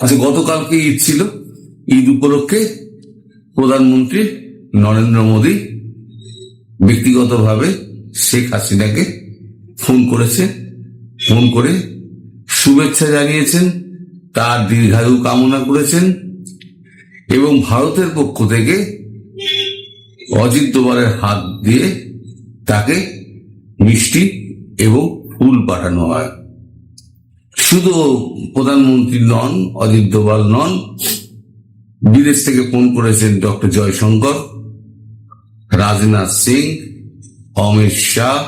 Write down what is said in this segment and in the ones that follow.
আচ্ছা, গতকালকে ঈদ ছিল। ঈদ উপলক্ষে প্রধানমন্ত্রী নরেন্দ্র মোদী ব্যক্তিগতভাবে শেখ হাসিনাকে ফোন করেছে। ফোন করে শুভেচ্ছা জানিয়েছেন, তার দীর্ঘায়ু কামনা করেছেন এবং ভারতের পক্ষ থেকে অজিত দোভালের হাত দিয়ে তাকে মিষ্টি এবং ফুল পাঠানো হয়। শুধু প্রধানমন্ত্রী নন, অজিত দোভাল নন, বিদেশ থেকে ফোন করেছেন ডক্টর জয়শঙ্কর, রাজনাথ সিং, অমিত শাহ,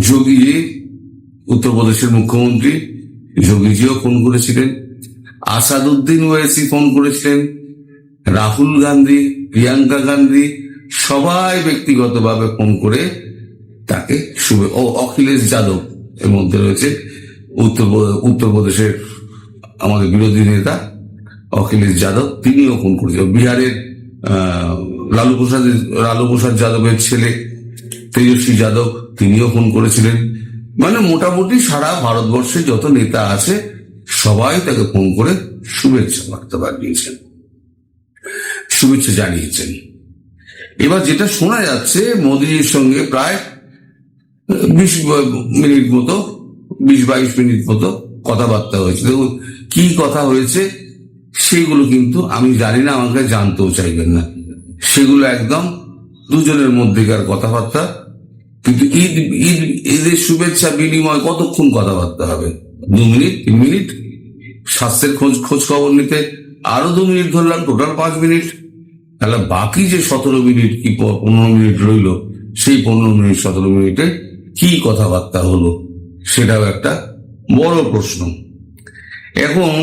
যোগীজি, উত্তরপ্রদেশের মুখ্যমন্ত্রী যোগীজিও ফোন করেছিলেন, আসাদুদ্দিন ওয়াইসি ফোন করেছিলেন, রাহুল গান্ধী, প্রিয়াঙ্কা গান্ধী, সবাই ব্যক্তিগতভাবে ফোন করে তাকে অখিলেশ যাদব এর মধ্যে রয়েছে উত্তরপ্রদেশের আমাদের বিরোধী নেতা অখিলেশ যাদব, তিনিও ফোন করেছেন। বিহারের লালু প্রসাদ যাদবের ছেলে তেজস্বী যাদব, তিনিও ফোন করেছিলেন। মানে মোটামুটি সারা ভারতবর্ষে যত নেতা আছে সবাই তাকে ফোন করে শুভেচ্ছা বার্তা পাঠিয়েছেন, শুভেচ্ছা জানিয়েছেন। এবার যেটা শোনা যাচ্ছে, মোদীজির সঙ্গে প্রায় 20-22 মিনিট মতো কথাবার্তা হয়েছে। দেখুন কি কথা হয়েছে সেগুলো কিন্তু আমি জানি না, আমাকে জানতেও চাইবেন না। সেগুলো একদম দুজনের মধ্যেকার কথাবার্তা। কিন্তু ঈদের শুভেচ্ছা বিনিময় কতক্ষণ কথাবার্তা হবে? 2 মিনিট, 3 মিনিট। স্বাস্থ্যের খোঁজ খবর নিতে আরো 2 মিনিট ধরলাম, টোটাল 5 মিনিট। তাহলে বাকি যে 17 মিনিট কি 15 মিনিট রইল, সেই 15 মিনিট 17 মিনিটে কি কথাবার্তা হলো সেটাও একটা বড় প্রশ্ন। এখন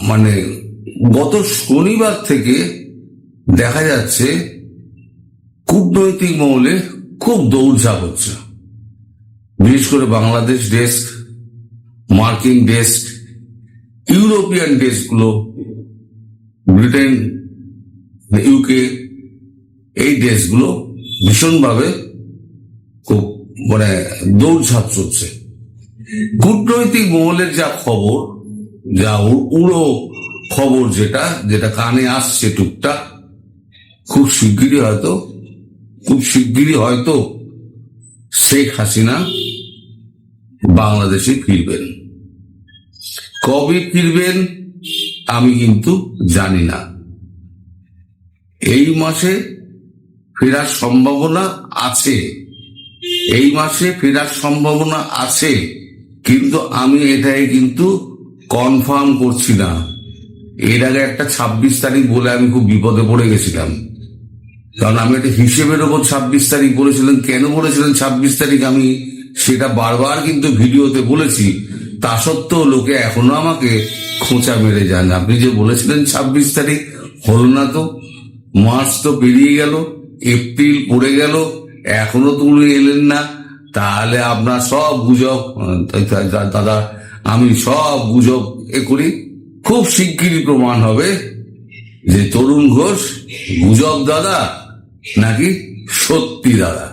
মানে গত শনিবার থেকে দেখা যাচ্ছে কূটনৈতিক মহলে খুব দৌড়ঝাঁপ হচ্ছে, বিশেষ করে বাংলাদেশ ডেস্ক, মার্কিন ডেস্ক, ইউরোপিয়ান ডেস্কগুলো, ব্রিটেন, ইউকে, এই দেশগুলো ভীষণভাবে খুব মানে দৌড়ঝাঁপ চলছে। কূটনৈতিক মহলের যা খবর, যা উড়ো খবর, যেটা কানে আসছে টুকটাক, খুব শিগগিরই হয়তো শেখ হাসিনা বাংলাদেশে ফিরবেন। কবে ফিরবেন আমি কিন্তু জানি না। এই মাসে ফেরার সম্ভাবনা আছে, কিন্তু আমি এটাই কিন্তু কনফার্ম করছি না। এর আগে একটা 26 তারিখ বলে আমি খুব বিপদে পড়ে গেছিলাম, কারণ আমি একটা হিসেবের ওপর 26 তারিখ বলেছিলেন। কেন বলেছিলেন 26 তারিখ আমি সেটা বারবার কিন্তু ভিডিওতে বলেছি, তা সত্ত্বেও লোকে এখনো আমাকে খোঁচা মেরে যান। আপনি যে বলেছিলেন 26 তারিখ, হলো না তো, মার্চ তো পেরিয়ে গেল, এপ্রিল পড়ে গেল, এখনো তুলে এলেন না। তাহলে আপনার সব গুজব, দাদা আমি সব গুজব করি, খুব শিগগিরই প্রমাণ হবে যে তরুণ ঘোষ গুজব দাদা নাকি সত্যি দাদা।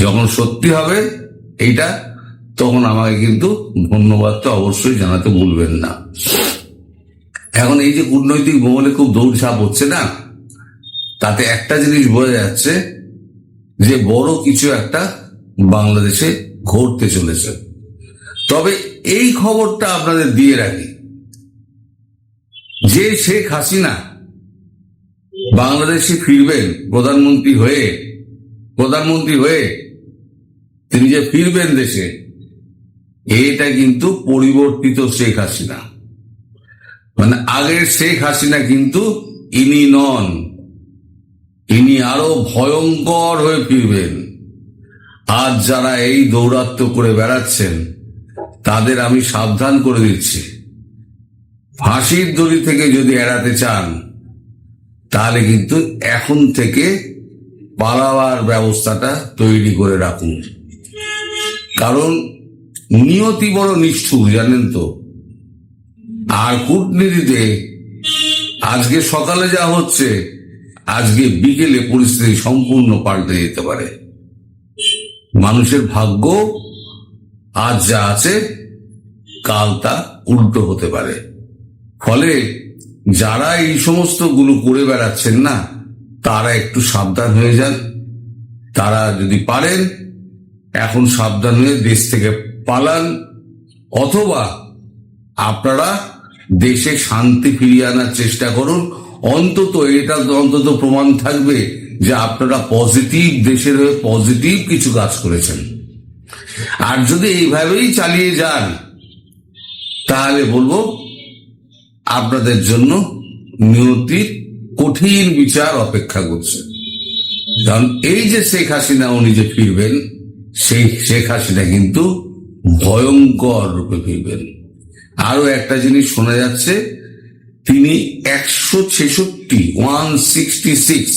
যখন সত্যি হবে এইটা, তখন আমাকে কিন্তু ধন্যবাদটা অবশ্যই জানাতে ভুলবেন না। এখন এই যে কূটনৈতিক মহলে খুব দৌড়ঝাঁপ হচ্ছে না, তাতে একটা জিনিস বোঝা যাচ্ছে যে বড় কিছু একটা বাংলাদেশে ঘটতে চলেছে। তবে এই খবরটা আপনাদের দিয়ে রাখি যে শেখ হাসিনা বাংলাদেশে ফিরবেন প্রধানমন্ত্রী হয়ে তিনি যে ফিরবেন দেশে, এটা কিন্তু পরিবর্তিত শেখ হাসিনা। মানে আগের শেখ হাসিনা কিন্তু ইনি নন, ইনি আরো ভয়ঙ্কর হয়ে ফিরবেন। আজ যারা এই দৌরাত্ম্য করে বেড়াচ্ছেন তাদের আমি সাবধান করে দিচ্ছি, ফাঁসির দড়ি থেকে যদি এড়াতে চান তাহলে কিন্তু এখন থেকে পালাবার ব্যবস্থাটা তৈরি করে রাখুন। কারণ নিয়তি বড় নিষ্ঠুর, জানেন তো। আর কূটনীতিতে আজকে সকালে যা হচ্ছে, আজকে বিকেলে পরিস্থিতি সম্পূর্ণ পাল্টে যেতে পারে। মানুষের ভাগ্য আজ যা আছে কাল তা উল্টো হতে পারে। ফলে যারা এই সমস্ত গুলো করে বেড়াচ্ছেন না, তারা একটু সাবধান হয়ে যান। তারা যদি পারেন এখন সাবধান হয়ে দেশ থেকে পালান, অথবা আপনারা দেশে শান্তি ফিরিয়ে আনার চেষ্টা করুন। অন্তত এটা অন্তত প্রমাণ থাকবে যে আপনারা পজিটিভ, দেশের হয়ে পজিটিভ কিছু কাজ করেছেন। আর যদি এইভাবেই চালিয়ে যান তাহলে বলবো আপনাদের জন্য নিয়তির কঠিন বিচার অপেক্ষা করছে। কারণ এই যে শেখ হাসিনা উনি যে ফিরবেন, সেই শেখ হাসিনা কিন্তু ভয়ঙ্কর রূপে ফিরবেন। আরো একটা জিনিস শোনা যাচ্ছে, তিনি 166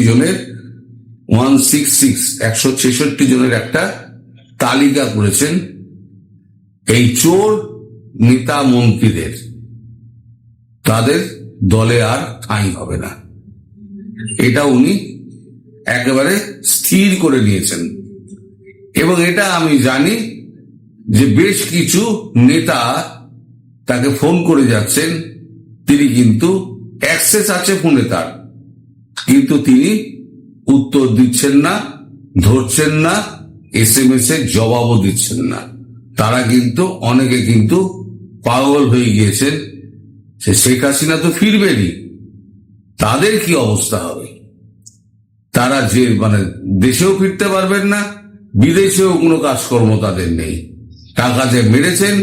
জনের 166 জনের একটা তালিকা করেছেন এই চোর নেতা মন্ত্রীদের। তাদের দলে আর ঠাঁই হবে না, এটা উনি একেবারে স্থির করে নিয়েছেন। এবং এটা আমি জানি যে বেশ কিছু নেতা তাকে ফোন করে যাচ্ছেন, তিনি কিন্তু অ্যাক্সেস আছে ফোনে তার, কিন্তু তিনি উত্তর দিচ্ছেন না, ধরছেন না, SMS এর জবাবও দিচ্ছেন না। তারা কিন্তু অনেকে কিন্তু পাগল হয়ে গিয়েছেন, সে শেখ হাসিনা তো ফিরবেনই, তাদের কি অবস্থা হবে। তারা যে দেশেও ফিরতে পারবেন না, বিদেশেও কোনো কাজকর্ম তাদের নেই। টাকা যে মেরেছেন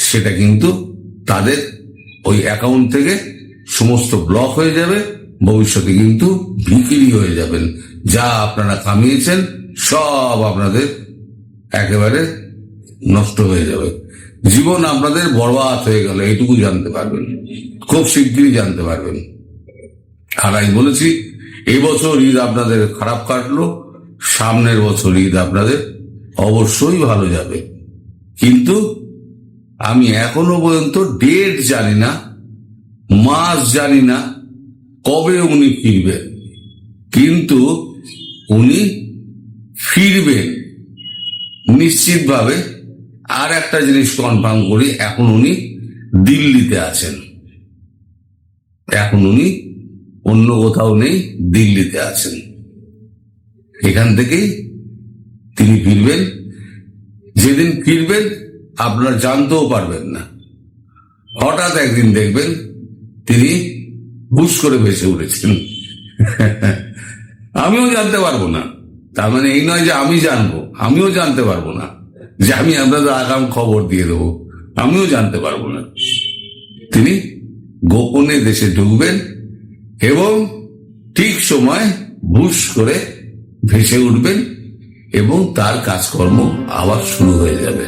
সেটা কিন্তু তাদের ওই অ্যাকাউন্ট থেকে সমস্ত ব্লক হয়ে যাবে, ভবিষ্যতে কিন্তু ভিখিরি হয়ে যাবেন। যা আপনারা কামিয়েছেন সব আপনাদের একেবারে নষ্ট হয়ে যাবে, জীবন আপনাদের বরবাদ হয়ে গেল, এইটুকু জানতে পারবেন, খুব শিগগিরই জানতে পারবেন। আর আমি বলেছি এবছর ঈদ আপনাদের খারাপ কাটলো, সামনের বছর ঈদ আপনাদের অবশ্যই ভালো যাবে। কিন্তু আমি এখনো পর্যন্ত ডেট জানি না, মাস জানি না কবে উনি ফিরবেন, কিন্তু উনি ফিরবেন নিশ্চিতভাবে। আর একটা জিনিস কনফার্ম করি, এখন উনি দিল্লিতে আছেন, এখন উনি অন্য কোথাও নেই, দিল্লিতে আছেন। এখান থেকেই তিনি ফিরবেন। যেদিন ফিরবেন আপনারা জানতেও পারবেন না, হঠাৎ একদিন দেখবেন তিনি হুশ করে ভেসে উঠেছেন। আমিও জানতে পারবো না, তার মানে এই নয় যে আমি জানবো, আমিও জানতে পারবো না যে আমি আপনাদের আগাম খবর দিয়ে দেবো, আমিও জানতে পারবো না। তিনি গোপনে দেশে ঢুকবেন এবং ঠিক সময় হুশ করে ভেসে উঠবেন এবং তার কাজকর্ম আবার শুরু হয়ে যাবে।